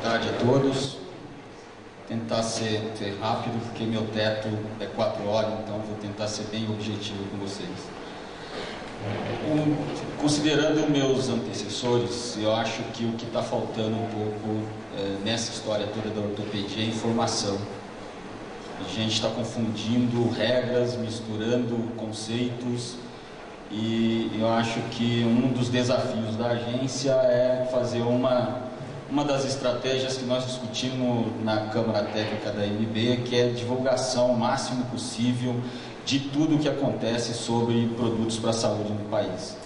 tarde a todos. Tentar ser rápido, porque meu teto é 4 horas, então vou tentar ser bem objetivo com vocês. Considerando meus antecessores, eu acho que o que está faltando um pouco nessa história toda da ortopedia é informação. A gente está confundindo regras, misturando conceitos, e eu acho que um dos desafios da agência é fazer uma das estratégias que nós discutimos na Câmara Técnica da MB, que é a divulgação o máximo possível de tudo o que acontece sobre produtos para a saúde no país.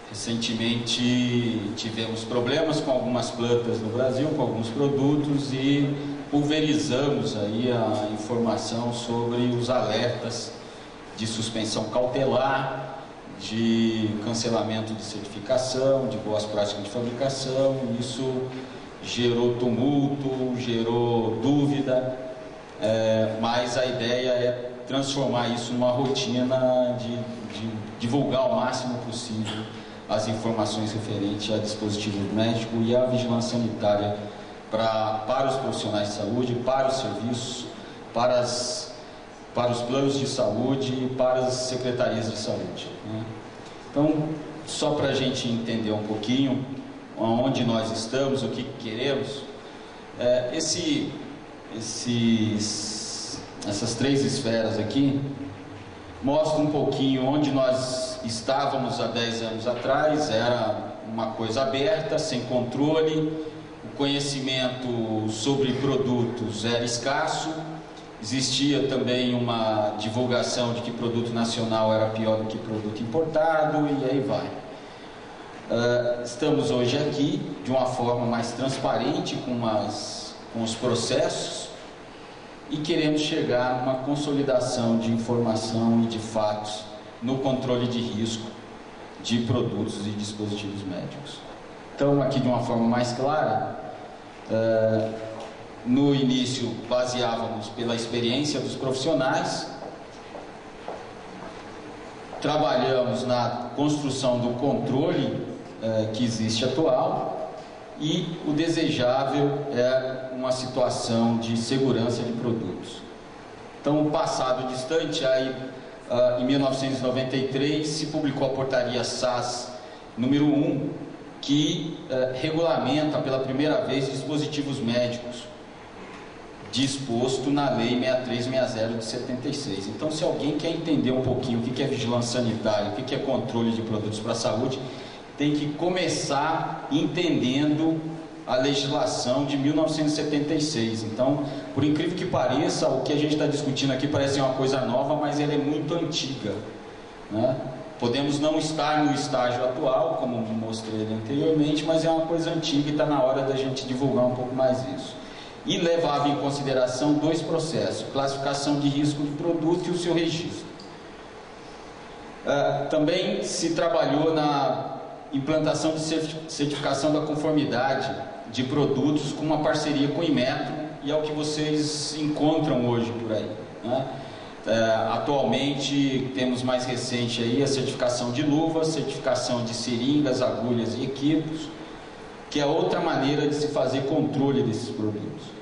Recentemente tivemos problemas com algumas plantas no Brasil, com alguns produtos, e pulverizamos aí a informação sobre os alertas de suspensão cautelar, de cancelamento de certificação, de boas práticas de fabricação. Isso gerou tumulto, gerou dúvida, mas a ideia é transformar isso numa rotina de divulgar ao máximo possível as informações referentes a dispositivos médicos e a vigilância sanitária para os profissionais de saúde, para os serviços, para os planos de saúde e para as secretarias de saúde, né? Então, só para a gente entender um pouquinho onde nós estamos, o que queremos, essas 3 esferas aqui mostram um pouquinho onde nós estávamos há 10 anos atrás. Era uma coisa aberta, sem controle, o conhecimento sobre produtos era escasso. Existia também uma divulgação de que produto nacional era pior do que produto importado, e aí vai. Estamos hoje aqui de uma forma mais transparente com os processos, e queremos chegar a uma consolidação de informação e de fatos no controle de risco de produtos e dispositivos médicos. Então, aqui de uma forma mais clara, no início baseávamos pela experiência dos profissionais, trabalhamos na construção do controle que existe atual, e o desejável é uma situação de segurança de produtos. Então, o passado distante, aí, em 1993 se publicou a portaria SAS número 1, que regulamenta pela primeira vez dispositivos médicos, disposto na Lei 6360 de 76. Então, se alguém quer entender um pouquinho o que é vigilância sanitária, o que é controle de produtos para a saúde, tem que começar entendendo a legislação de 1976. Então, por incrível que pareça, o que a gente está discutindo aqui parece uma coisa nova, mas ela é muito antiga, né? Podemos não estar no estágio atual, como mostrei anteriormente, mas é uma coisa antiga e está na hora da gente divulgar um pouco mais isso. E levava em consideração 2 processos: classificação de risco de produto e o seu registro. Também se trabalhou na implantação de certificação da conformidade de produtos com uma parceria com o Inmetro, e é o que vocês encontram hoje por aí, né? Atualmente temos mais recente aí a certificação de luvas, certificação de seringas, agulhas e equipos, que é outra maneira de se fazer controle desses produtos.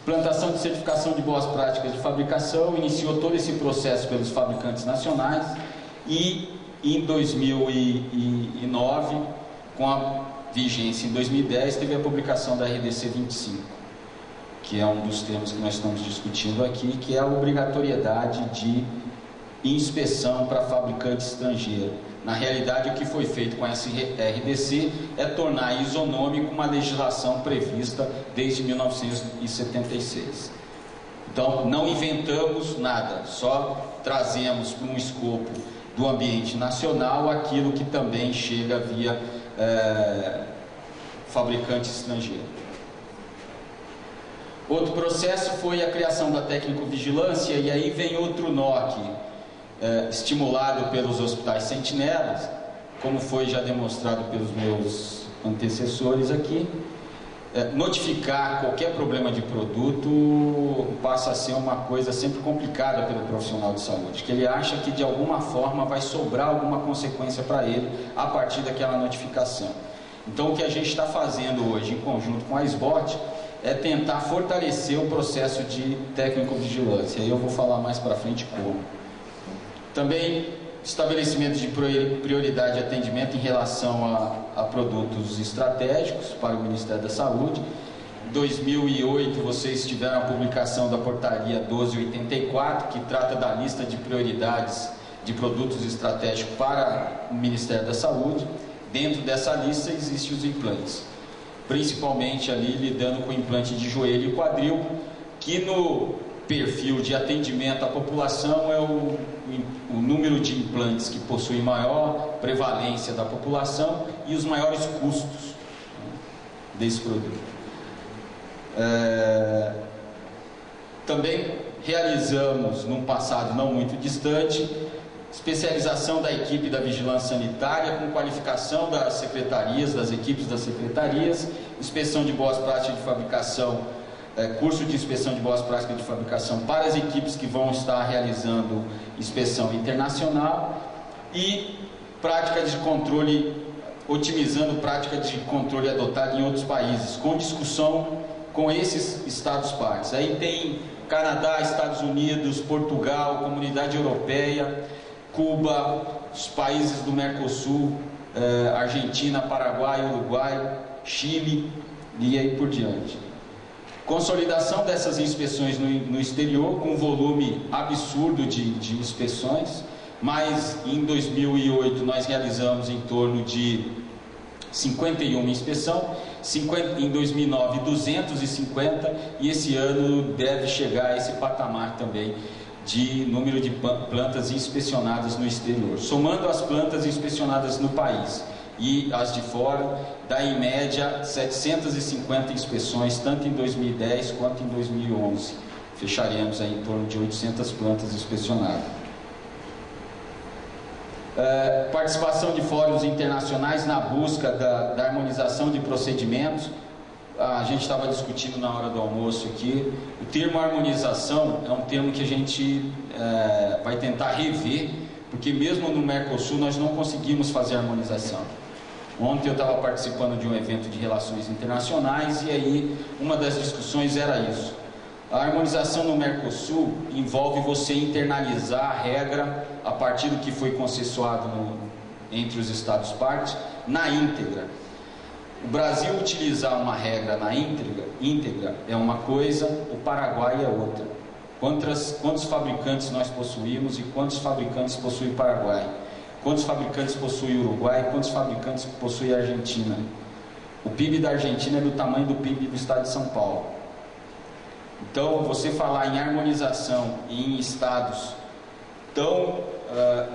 Implantação de certificação de boas práticas de fabricação, iniciou todo esse processo pelos fabricantes nacionais, e em 2009, com a vigência em 2010, teve a publicação da RDC 25, que é um dos temas que nós estamos discutindo aqui, que é a obrigatoriedade de inspeção para fabricante estrangeiro. Na realidade, o que foi feito com essa RDC é tornar isonômico uma legislação prevista desde 1976. Então, não inventamos nada, só trazemos para um escopo do ambiente nacional aquilo que também chega via fabricante estrangeiro. Outro processo foi a criação da técnico-vigilância, e aí vem outro nó aqui, estimulado pelos hospitais sentinelas, como foi já demonstrado pelos meus antecessores aqui. Notificar qualquer problema de produto passa a ser uma coisa sempre complicada pelo profissional de saúde, que ele acha que de alguma forma vai sobrar alguma consequência para ele a partir daquela notificação. Então, o que a gente está fazendo hoje, em conjunto com a SBOT, é tentar fortalecer o processo de técnico-vigilância. Aí eu vou falar mais para frente como. Também, estabelecimento de prioridade de atendimento em relação a produtos estratégicos para o Ministério da Saúde. Em 2008, vocês tiveram a publicação da portaria 1284, que trata da lista de prioridades de produtos estratégicos para o Ministério da Saúde. Dentro dessa lista existem os implantes, principalmente ali lidando com o implante de joelho e quadril, que no perfil de atendimento à população é o número de implantes que possui maior prevalência da população e os maiores custos desse produto. Também realizamos, num passado não muito distante, especialização da equipe da vigilância sanitária com qualificação das secretarias, das equipes das secretarias, inspeção de boas práticas de fabricação, curso de inspeção de boas práticas de fabricação para as equipes que vão estar realizando inspeção internacional e prática de controle, otimizando prática de controle adotada em outros países, com discussão com esses Estados partes. Aí tem Canadá, Estados Unidos, Portugal, Comunidade Europeia, Cuba, os países do Mercosul, Argentina, Paraguai, Uruguai, Chile e aí por diante. Consolidação dessas inspeções no exterior, com um volume absurdo de inspeções, mas em 2008 nós realizamos em torno de 51 inspeções, em 2009 250 e esse ano deve chegar a esse patamar também de número de plantas inspecionadas no exterior. Somando as plantas inspecionadas no país e as de fora, dá em média 750 inspeções, tanto em 2010 quanto em 2011. Fecharemos aí em torno de 800 plantas inspecionadas. Participação de fóruns internacionais na busca da harmonização de procedimentos. A gente estava discutindo na hora do almoço aqui, o termo harmonização é um termo que a gente vai tentar rever, porque mesmo no Mercosul nós não conseguimos fazer harmonização. Ontem eu estava participando de um evento de relações internacionais e aí uma das discussões era isso. A harmonização no Mercosul envolve você internalizar a regra a partir do que foi consensuado entre os Estados partes na íntegra. O Brasil utilizar uma regra na íntegra é uma coisa, o Paraguai é outra. Quantos fabricantes nós possuímos e quantos fabricantes possui o Paraguai? Quantos fabricantes possui o Uruguai? Quantos fabricantes possui a Argentina? O PIB da Argentina é do tamanho do PIB do estado de São Paulo. Então, você falar em harmonização em estados tão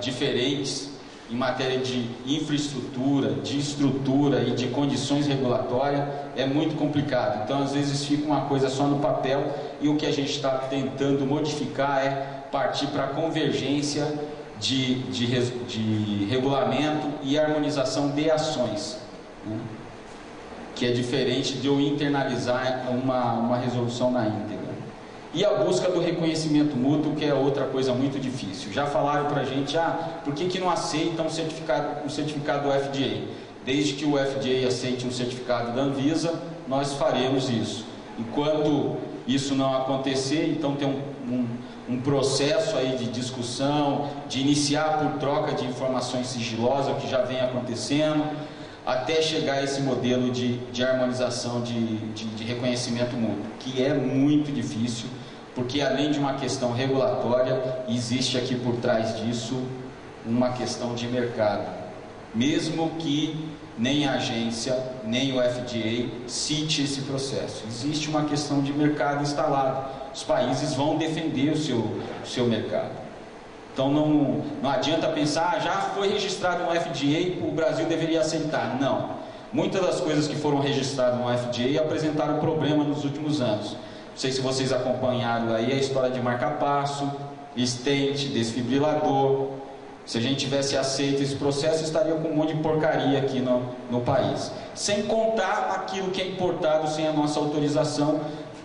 diferentes, em matéria de infraestrutura, de estrutura e de condições regulatórias, é muito complicado. Então, às vezes fica uma coisa só no papel e o que a gente está tentando modificar é partir para a convergência de regulamento e harmonização de ações, né? Que é diferente de eu internalizar uma resolução na íntegra. E a busca do reconhecimento mútuo, que é outra coisa muito difícil. Já falaram para a gente, por que não aceitam um certificado do FDA? Desde que o FDA aceite um certificado da Anvisa, nós faremos isso. Enquanto isso não acontecer, então tem um processo aí de discussão, de iniciar por troca de informações sigilosas, que já vem acontecendo, até chegar a esse modelo de harmonização de reconhecimento mútuo, que é muito difícil, porque além de uma questão regulatória, existe aqui por trás disso uma questão de mercado. Mesmo que nem a agência, nem o FDA cite esse processo, existe uma questão de mercado instalado. Os países vão defender o seu mercado. Então não adianta pensar, já foi registrado no FDA, o Brasil deveria aceitar. Não. Muitas das coisas que foram registradas no FDA apresentaram problema nos últimos anos. Não sei se vocês acompanharam aí a história de marca-passo, stent, desfibrilador. Se a gente tivesse aceito esse processo, estaria com um monte de porcaria aqui no país. Sem contar aquilo que é importado sem a nossa autorização,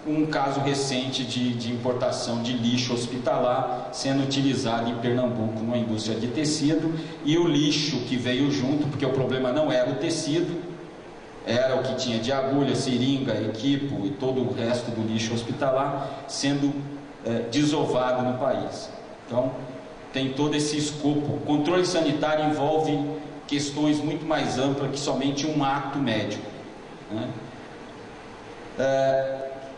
um caso recente de importação de lixo hospitalar sendo utilizado em Pernambuco numa indústria de tecido, e o lixo que veio junto, porque o problema não era o tecido, era o que tinha de agulha, seringa, equipo e todo o resto do lixo hospitalar sendo desovado no país. Então, tem todo esse escopo. O controle sanitário envolve questões muito mais amplas que somente um ato médico, né?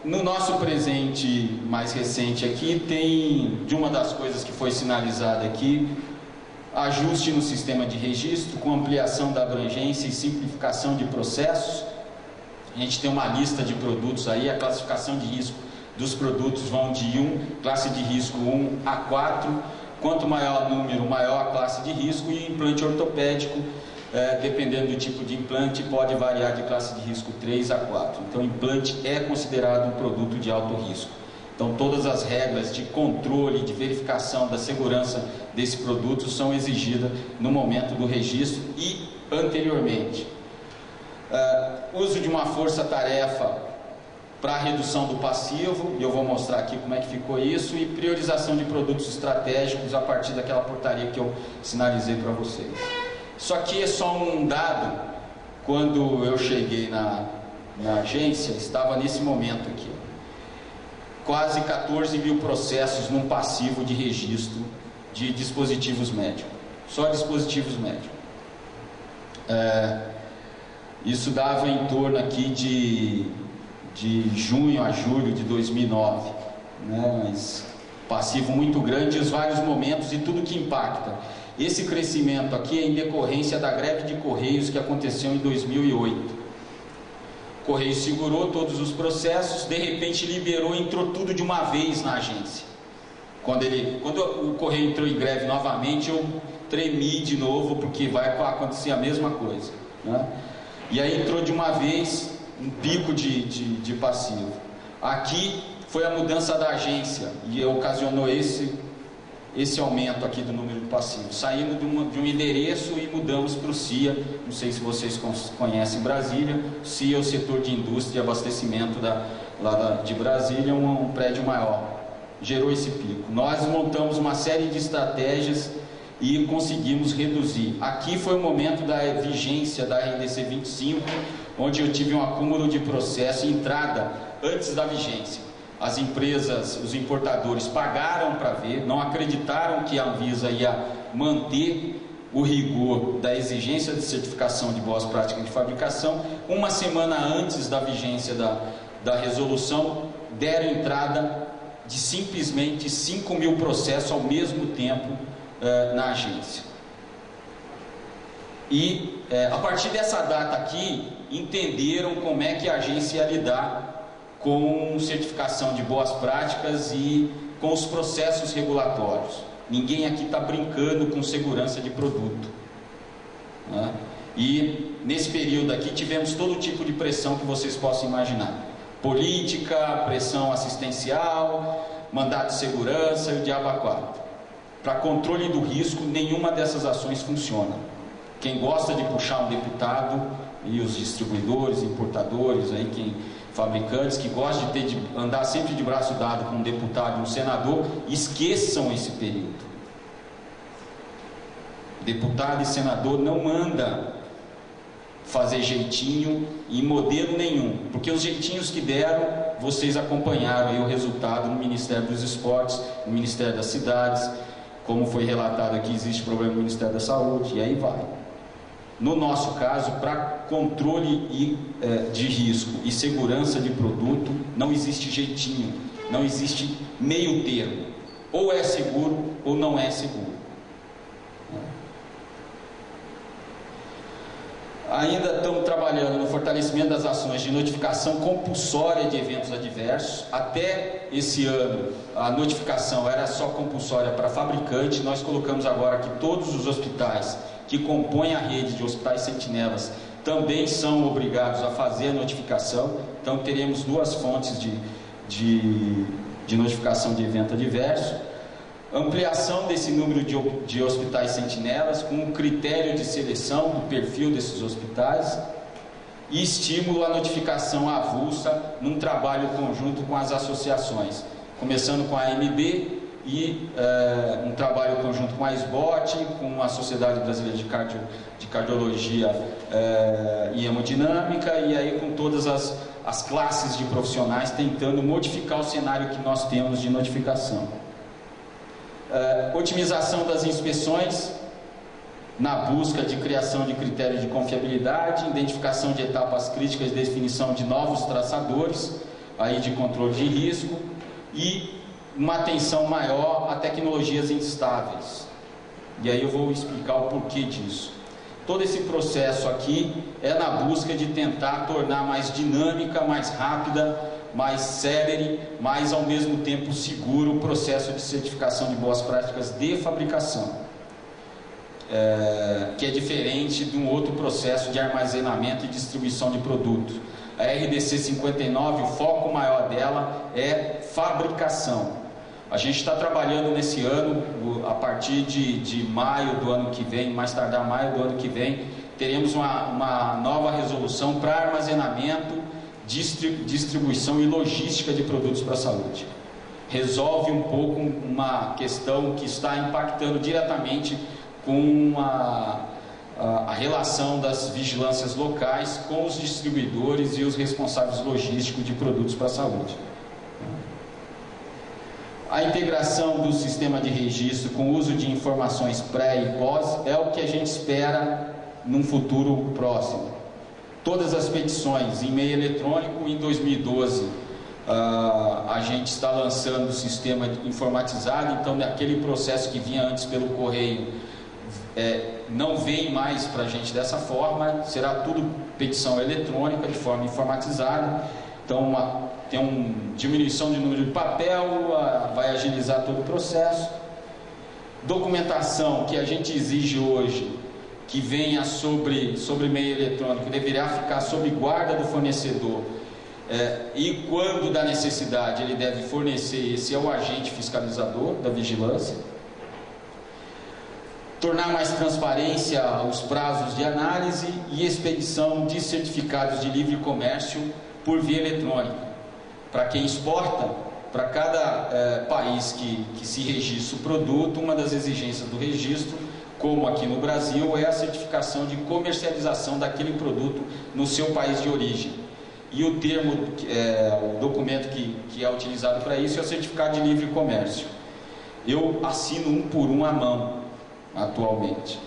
No nosso presente mais recente aqui, tem, de uma das coisas que foi sinalizada aqui, ajuste no sistema de registro, com ampliação da abrangência e simplificação de processos. A gente tem uma lista de produtos aí, a classificação de risco dos produtos vão de classe de risco 1 a 4, quanto maior o número, maior a classe de risco, e implante ortopédico, dependendo do tipo de implante, pode variar de classe de risco 3 a 4. Então, implante é considerado um produto de alto risco. Então, todas as regras de controle, de verificação da segurança desse produto são exigidas no momento do registro e anteriormente. Uso de uma força-tarefa para redução do passivo, e eu vou mostrar aqui como é que ficou isso, e priorização de produtos estratégicos a partir daquela portaria que eu sinalizei para vocês. Isso aqui é só um dado. Quando eu cheguei na agência, estava nesse momento aqui, quase 14 mil processos num passivo de registro de dispositivos médicos, só dispositivos médicos. Isso dava em torno aqui de junho a julho de 2009, né? Mas passivo muito grande, os vários momentos e tudo que impacta. Esse crescimento aqui é em decorrência da greve de Correios que aconteceu em 2008. O Correio segurou todos os processos, de repente liberou, entrou tudo de uma vez na agência. Quando o Correio entrou em greve novamente, eu tremi de novo, porque vai acontecer a mesma coisa, né? E aí entrou de uma vez um pico de passivo. Aqui foi a mudança da agência e ocasionou esse aumento aqui do número de passivos, saindo de um endereço e mudamos para o CIA. Não sei se vocês conhecem Brasília. O CIA é o setor de indústria e abastecimento de Brasília, um prédio maior. Gerou esse pico. Nós montamos uma série de estratégias e conseguimos reduzir. Aqui foi o momento da vigência da RDC 25, onde eu tive um acúmulo de processo e entrada antes da vigência. As empresas, os importadores pagaram para ver, não acreditaram que a Anvisa ia manter o rigor da exigência de certificação de boas práticas de fabricação. Uma semana antes da vigência da resolução, deram entrada de simplesmente 5 mil processos ao mesmo tempo na agência. E a partir dessa data aqui, entenderam como é que a agência ia lidar com certificação de boas práticas e com os processos regulatórios. Ninguém aqui está brincando com segurança de produto, né? E nesse período aqui tivemos todo tipo de pressão que vocês possam imaginar. Política, pressão assistencial, mandato de segurança e o diabo a quatro. Para controle do risco, nenhuma dessas ações funciona. Quem gosta de puxar um deputado e os distribuidores, importadores, aí, fabricantes que gostam de andar sempre de braço dado com um deputado e um senador, esqueçam esse período. Deputado e senador não manda fazer jeitinho em modelo nenhum, porque os jeitinhos que deram, vocês acompanharam aí o resultado no Ministério dos Esportes, no Ministério das Cidades, como foi relatado aqui, existe problema no Ministério da Saúde, e aí vai. No nosso caso, para controle de risco e segurança de produto, não existe jeitinho, não existe meio termo. Ou é seguro ou não é seguro. Ainda estamos trabalhando no fortalecimento das ações de notificação compulsória de eventos adversos. Até esse ano, a notificação era só compulsória para fabricante. Nós colocamos agora que todos os hospitais que compõem a rede de hospitais sentinelas também são obrigados a fazer a notificação. Então teremos duas fontes de notificação de evento adverso. Ampliação desse número de hospitais sentinelas com um critério de seleção do perfil desses hospitais e estímulo à notificação avulsa num trabalho conjunto com as associações, começando com a AMB, e um trabalho conjunto com a SBOT, com a Sociedade Brasileira de Cardiologia e Hemodinâmica, e aí com todas as classes de profissionais tentando modificar o cenário que nós temos de notificação. Otimização das inspeções, na busca de criação de critérios de confiabilidade, identificação de etapas críticas e definição de novos traçadores aí de controle de risco e uma atenção maior a tecnologias instáveis. E aí eu vou explicar o porquê disso. Todo esse processo aqui é na busca de tentar tornar mais dinâmica, mais rápida, mais célere, mas ao mesmo tempo seguro o processo de certificação de boas práticas de fabricação. Que é diferente de um outro processo de armazenamento e distribuição de produto. A RDC 59, o foco maior dela é fabricação. A gente está trabalhando nesse ano, a partir de maio do ano que vem, mais tardar maio do ano que vem, teremos uma nova resolução para armazenamento, distribuição e logística de produtos para a saúde. Resolve um pouco uma questão que está impactando diretamente com a relação das vigilâncias locais com os distribuidores e os responsáveis logísticos de produtos para a saúde. A integração do sistema de registro com o uso de informações pré e pós é o que a gente espera num futuro próximo. Todas as petições em meio eletrônico, em 2012 a gente está lançando o sistema informatizado, então aquele processo que vinha antes pelo correio não vem mais para a gente dessa forma, será tudo petição eletrônica de forma informatizada. Então tem uma diminuição de número de papel, vai agilizar todo o processo. Documentação que a gente exige hoje, que venha sobre meio eletrônico, deverá ficar sob guarda do fornecedor, e quando da necessidade ele deve fornecer, esse é o agente fiscalizador da vigilância. Tornar mais transparência os prazos de análise e expedição de certificados de livre comércio por via eletrônica. Para quem exporta, para cada país que se registra o produto, uma das exigências do registro, como aqui no Brasil, é a certificação de comercialização daquele produto no seu país de origem. E o termo, o documento que é utilizado para isso é o certificado de livre comércio. Eu assino um por um à mão, atualmente.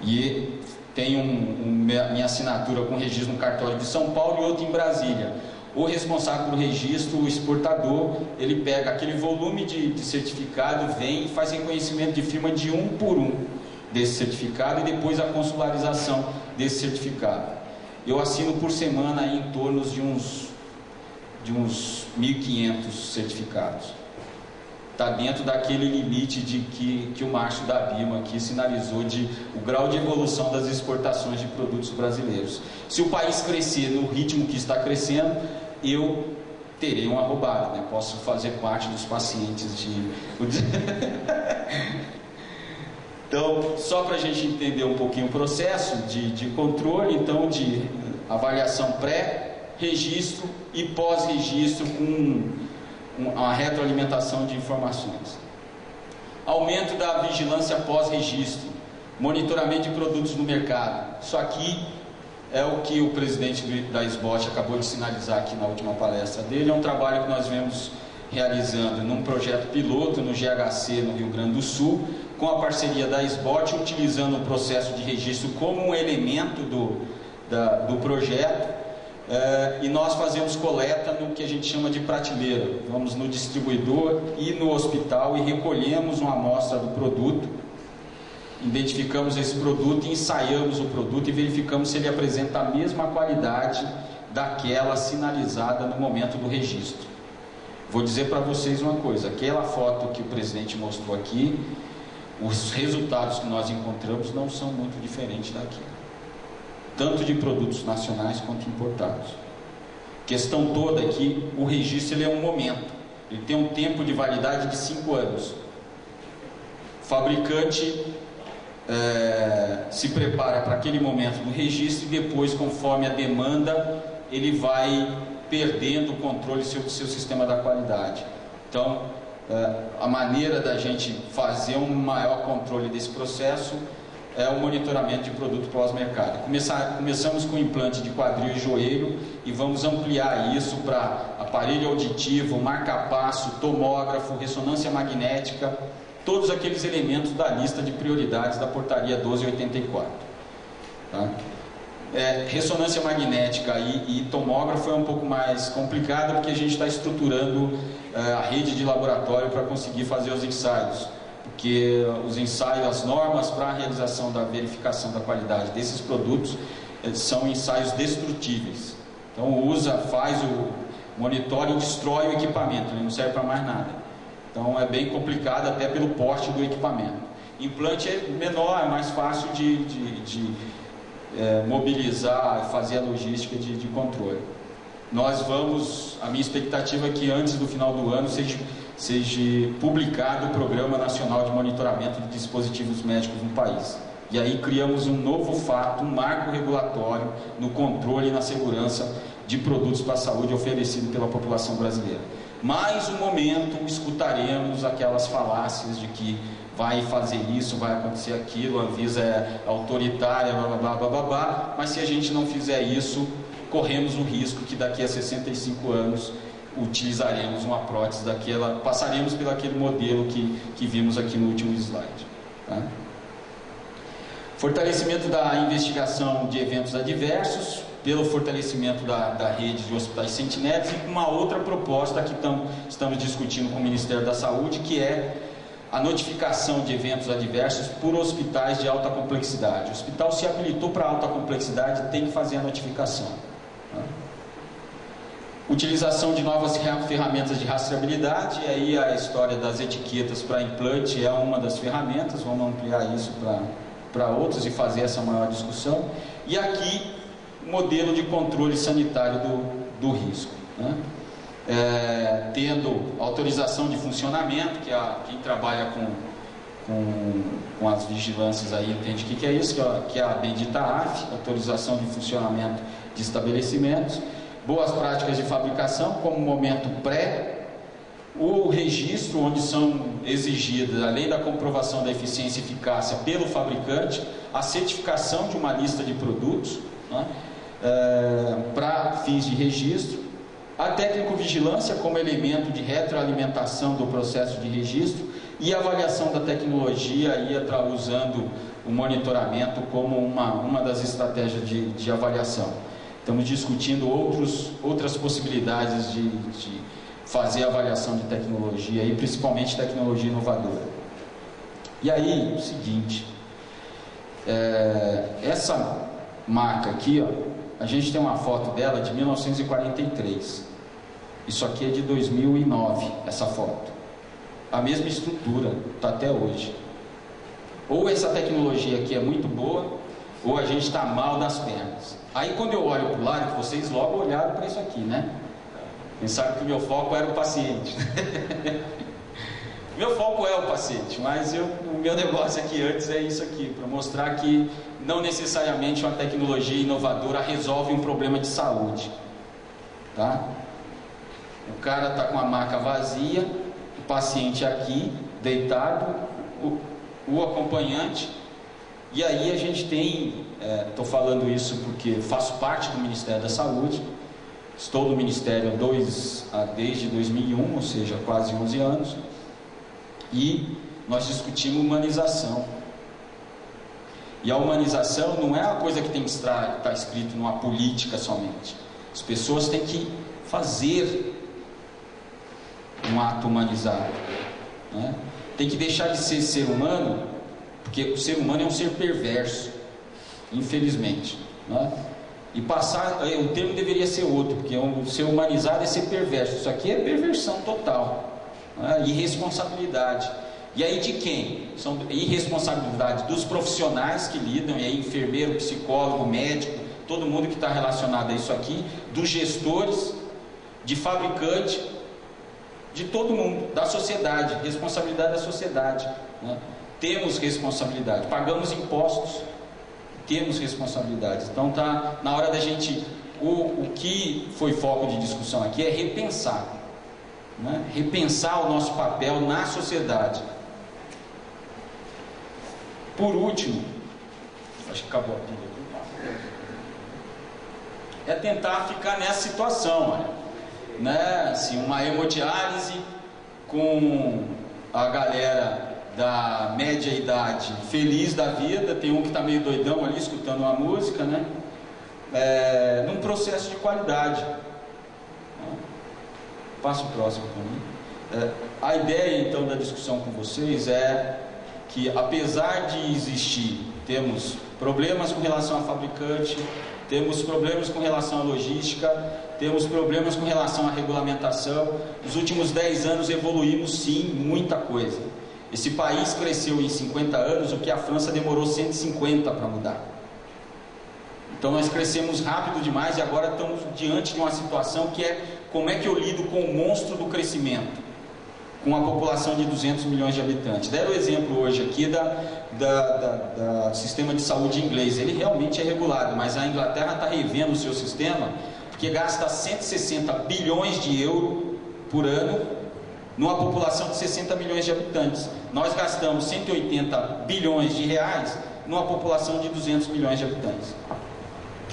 E tenho minha assinatura com registro no cartório de São Paulo e outro em Brasília. O responsável pelo registro, o exportador, ele pega aquele volume de certificado, vem e faz reconhecimento de firma de um por um desse certificado e depois a consularização desse certificado. Eu assino por semana aí em torno de uns 1.500 certificados. Está dentro daquele limite que o Márcio da BIMA aqui sinalizou o grau de evolução das exportações de produtos brasileiros. Se o país crescer no ritmo que está crescendo, eu terei uma roubada, né? Posso fazer parte dos pacientes de... Então, só para a gente entender um pouquinho o processo de controle, então, de avaliação pré-registro e pós-registro com uma retroalimentação de informações. Aumento da vigilância pós-registro, monitoramento de produtos no mercado. Isso aqui é o que o presidente da SBOT acabou de sinalizar aqui na última palestra dele. É um trabalho que nós vemos realizando num projeto piloto no GHC, no Rio Grande do Sul, com a parceria da SBOT, utilizando o processo de registro como um elemento do projeto. E nós fazemos coleta no que a gente chama de prateleira. Vamos no distribuidor e no hospital e recolhemos uma amostra do produto, identificamos esse produto, ensaiamos o produto e verificamos se ele apresenta a mesma qualidade daquela sinalizada no momento do registro. Vou dizer para vocês uma coisa, aquela foto que o presidente mostrou aqui, os resultados que nós encontramos não são muito diferentes daqui, tanto de produtos nacionais quanto importados. A questão toda é que o registro ele é um momento, ele tem um tempo de validade de 5 anos. O fabricante se prepara para aquele momento do registro e depois, conforme a demanda, ele vai perdendo o controle sobre o seu sistema da qualidade. Então, a maneira da gente fazer um maior controle desse processo é o monitoramento de produto pós-mercado. Começamos com implante de quadril e joelho e vamos ampliar isso para aparelho auditivo, marca-passo, tomógrafo, ressonância magnética, todos aqueles elementos da lista de prioridades da portaria 1284. Tá? Ressonância magnética e tomógrafo é um pouco mais complicado porque a gente está estruturando a rede de laboratório para conseguir fazer os ensaios. Porque os ensaios, as normas para a realização da verificação da qualidade desses produtos são ensaios destrutíveis. Então faz o monitora e destrói o equipamento, ele não serve para mais nada. Então é bem complicado até pelo porte do equipamento. Implante é menor, é mais fácil de mobilizar, fazer a logística de controle. A minha expectativa é que antes do final do ano seja publicado o Programa Nacional de Monitoramento de Dispositivos Médicos no país. E aí criamos um novo fato, um marco regulatório no controle e na segurança de produtos para a saúde oferecido pela população brasileira. Mais um momento escutaremos aquelas falácias de que vai fazer isso, vai acontecer aquilo, a Anvisa é autoritária, blá, blá, blá, blá, blá, mas se a gente não fizer isso, corremos o risco que daqui a 65 anos utilizaremos uma prótese passaremos pelo aquele modelo que vimos aqui no último slide. Tá? Fortalecimento da investigação de eventos adversos, pelo fortalecimento da rede de hospitais sentinelas e uma outra proposta que estamos discutindo com o Ministério da Saúde, que é a notificação de eventos adversos por hospitais de alta complexidade. O hospital se habilitou para alta complexidade, tem que fazer a notificação. Tá? Utilização de novas ferramentas de rastreabilidade, e aí a história das etiquetas para implante é uma das ferramentas, vamos ampliar isso para outros e fazer essa maior discussão. E aqui, modelo de controle sanitário do risco. Né? Tendo autorização de funcionamento, que quem trabalha com as vigilâncias aí entende o que é isso, que é a bendita AF, autorização de funcionamento de estabelecimentos. Boas práticas de fabricação, como momento pré, o registro, onde são exigidas, além da comprovação da eficiência e eficácia pelo fabricante, a certificação de uma lista de produtos, né, para fins de registro, a técnico-vigilância como elemento de retroalimentação do processo de registro e a avaliação da tecnologia, usando o monitoramento como uma das estratégias de avaliação. Estamos discutindo outras possibilidades de fazer avaliação de tecnologia, e principalmente tecnologia inovadora. E aí, o seguinte, essa marca aqui, a gente tem uma foto dela de 1943. Isso aqui é de 2009, essa foto. A mesma estrutura, está até hoje. Ou essa tecnologia aqui é muito boa, ou a gente está mal das pernas. Aí quando eu olho para o lado, vocês logo olharam para isso aqui, né? Pensaram que o meu foco era o paciente. Meu foco é o paciente, mas o meu negócio aqui antes é isso aqui, para mostrar que não necessariamente uma tecnologia inovadora resolve um problema de saúde. Tá? O cara está com a maca vazia, o paciente aqui, deitado, o acompanhante. E aí a gente tem, estou falando isso porque faço parte do Ministério da Saúde, estou no Ministério desde 2001, ou seja, quase 11 anos, e nós discutimos humanização. E a humanização não é uma coisa que tem que estar escrito numa política somente. As pessoas têm que fazer um ato humanizado, né? Tem que deixar de ser ser humano, porque o ser humano é um ser perverso, infelizmente, né? E o termo deveria ser outro, porque ser humanizado é ser perverso. Isso aqui é perversão total, né? Irresponsabilidade. E aí de quem? São irresponsabilidade dos profissionais que lidam, e aí enfermeiro, psicólogo, médico, todo mundo que está relacionado a isso aqui, dos gestores, de fabricante, de todo mundo, da sociedade, responsabilidade da sociedade, né? Temos responsabilidade, pagamos impostos, temos responsabilidades. Então está na hora da gente, o que foi foco de discussão aqui é repensar, né? Repensar o nosso papel na sociedade. Por último, acho que acabou a pilha aqui, é tentar ficar nessa situação, olha, né? Assim, uma hemodiálise com a galera da média idade feliz da vida, tem um que está meio doidão ali escutando uma música, né? Num processo de qualidade. Passa o próximo para mim. A ideia então da discussão com vocês é que, apesar de existir, temos problemas com relação a fabricante, temos problemas com relação à logística, temos problemas com relação à regulamentação. Nos últimos 10 anos evoluímos sim, muita coisa. Esse país cresceu em 50 anos o que a França demorou 150 para mudar. Então nós crescemos rápido demais e agora estamos diante de uma situação que é: como é que eu lido com o monstro do crescimento, com uma população de 200 milhões de habitantes? Deram o exemplo hoje aqui do sistema de saúde inglês. Ele realmente é regulado, mas a Inglaterra está revendo o seu sistema, porque gasta 160 bilhões de euros por ano numa população de 60 milhões de habitantes. Nós gastamos 180 bilhões de reais numa população de 200 milhões de habitantes.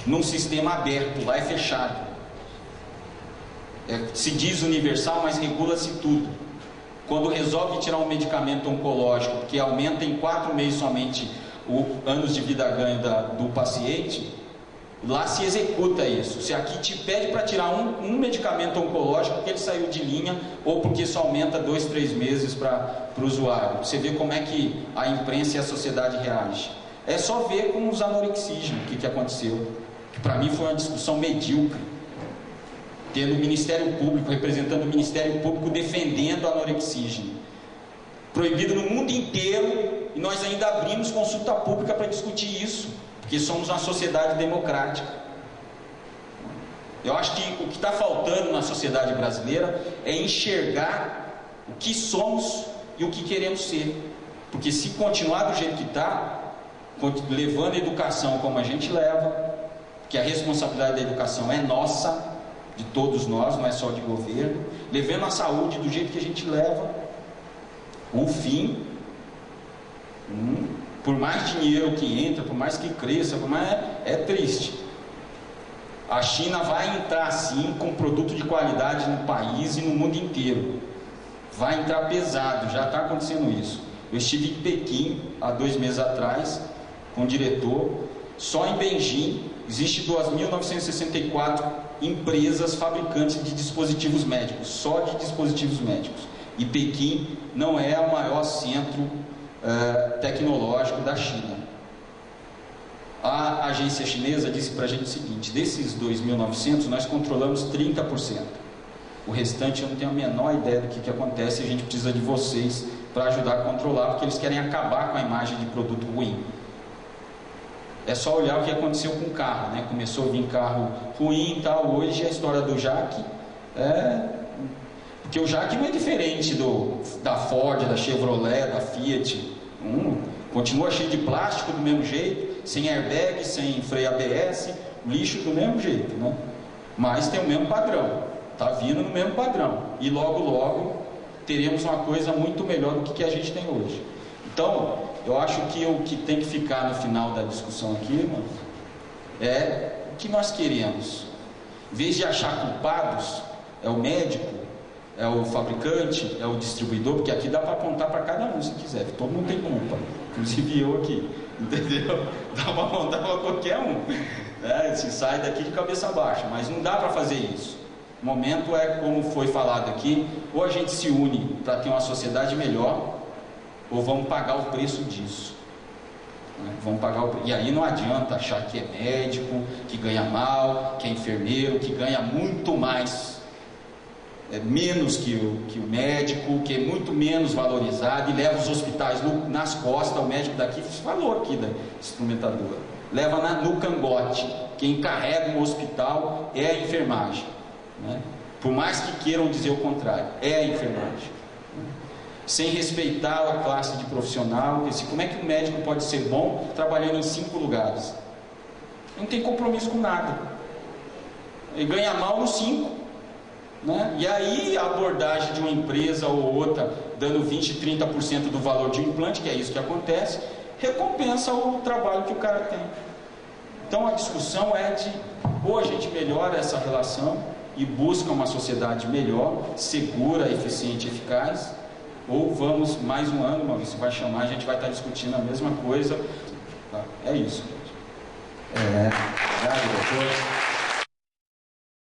Num sistema aberto, lá é fechado. Se diz universal, mas regula-se tudo. Quando resolve tirar um medicamento oncológico, que aumenta em 4 meses somente os anos de vida ganho do paciente, lá se executa isso. Se aqui te pede para tirar um medicamento oncológico porque ele saiu de linha, ou porque isso aumenta 2, 3 meses para o usuário. Você vê como é que a imprensa e a sociedade reagem. É só ver com os anorexígenos o que aconteceu. Que para mim foi uma discussão medíocre. Tendo o Ministério Público, representando o Ministério Público defendendo a anorexígeno. Proibido no mundo inteiro, e nós ainda abrimos consulta pública para discutir isso, porque somos uma sociedade democrática. Eu acho que o que está faltando na sociedade brasileira é enxergar o que somos e o que queremos ser. Porque se continuar do jeito que está, levando a educação como a gente leva, que a responsabilidade da educação é nossa, de todos nós, não é só de governo, levando a saúde do jeito que a gente leva, o fim, por mais dinheiro que entra, por mais que cresça, é triste. A China vai entrar sim com produto de qualidade no país e no mundo inteiro. Vai entrar pesado, já está acontecendo isso. Eu estive em Pequim há 2 meses atrás com o diretor. Só em Beijing existe 2.964 empresas fabricantes de dispositivos médicos, só de dispositivos médicos. E Pequim não é o maior centro tecnológico da China. A agência chinesa disse para a gente o seguinte: desses 2.900 nós controlamos 30%. O restante eu não tenho a menor ideia do que acontece, e a gente precisa de vocês para ajudar a controlar, porque eles querem acabar com a imagem de produto ruim. É só olhar o que aconteceu com o carro, né? Começou a vir carro ruim e tal. Hoje a história do Jaque porque o Jaque não é diferente da Ford, da Chevrolet, da Fiat. Continua cheio de plástico do mesmo jeito, sem airbag, sem freio ABS, lixo do mesmo jeito, né? Mas tem o mesmo padrão, está vindo no mesmo padrão, e logo logo teremos uma coisa muito melhor do que a gente tem hoje. Então, eu acho que o que tem que ficar no final da discussão aqui, irmão, é o que nós queremos. Em vez de achar culpados, é o médico, é o fabricante, é o distribuidor, porque aqui dá para apontar para cada um se quiser, todo mundo tem culpa, inclusive eu aqui, entendeu? Dá para apontar para qualquer um, né? Se sai daqui de cabeça baixa, mas não dá para fazer isso. O momento é, como foi falado aqui, ou a gente se une para ter uma sociedade melhor, ou vamos pagar o preço disso, né? Vamos pagar E aí não adianta achar que é médico, que ganha mal, que é enfermeiro, que ganha muito mais, menos que o médico, que é muito menos valorizado, e leva os hospitais nas costas. O médico daqui falou aqui da instrumentadora, leva no cangote. Quem carrega um hospital é a enfermagem, né? Por mais que queiram dizer o contrário, é a enfermagem, sem respeitar a classe de profissional. Como é que um médico pode ser bom trabalhando em 5 lugares? Não tem compromisso com nada, ele ganha mal nos 5. né? E aí a abordagem de uma empresa ou outra, dando 20%, 30% do valor de um implante, que é isso que acontece, recompensa o trabalho que o cara tem. Então a discussão é de, ou a gente melhora essa relação e busca uma sociedade melhor, segura, eficiente e eficaz, ou vamos, mais um ano, Maurício vai chamar, a gente vai estar discutindo a mesma coisa. É isso. Obrigado, doutor.